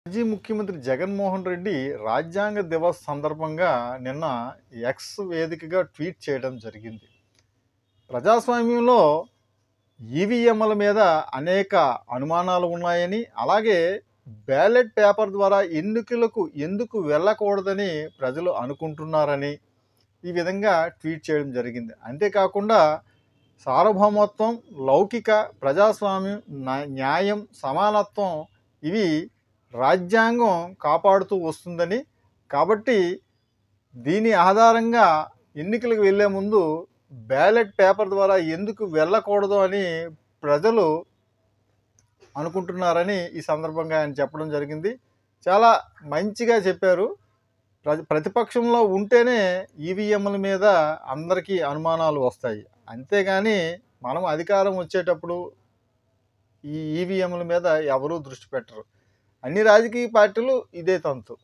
మాజీ ముఖ్యమంత్రి జగన్మోహన్ రెడ్డి రాజ్యాంగ దివస్ సందర్భంగా నిన్న ఎక్స్ వేదికగా ట్వీట్ చేయడం జరిగింది. ప్రజాస్వామ్యంలో ఈవీఎంల మీద అనేక అనుమానాలు ఉన్నాయని, అలాగే బ్యాలెట్ పేపర్ ద్వారా ఎన్నికలకు ఎందుకు వెళ్ళకూడదని ప్రజలు అనుకుంటున్నారని ఈ విధంగా ట్వీట్ చేయడం జరిగింది. అంతేకాకుండా సార్వభౌమత్వం, లౌకిక, ప్రజాస్వామ్యం, న్యాయం, సమానత్వం ఇవి రాజ్యాంగం కాపాడుతూ వస్తుందని, కాబట్టి దీని ఆధారంగా ఎన్నికలకు వెళ్ళే ముందు బ్యాలెట్ పేపర్ ద్వారా ఎందుకు వెళ్ళకూడదు అని ప్రజలు అనుకుంటున్నారని ఈ సందర్భంగా ఆయన చెప్పడం జరిగింది. చాలా మంచిగా చెప్పారు. ప్రతిపక్షంలో ఉంటేనే ఈవీఎంల మీద అందరికీ అనుమానాలు వస్తాయి. అంతేగాని మనం అధికారం వచ్చేటప్పుడు ఈ ఈవీఎంల మీద ఎవరూ దృష్టి పెట్టరు. అన్ని రాజకీయ పార్టీలు ఇదే తంతు.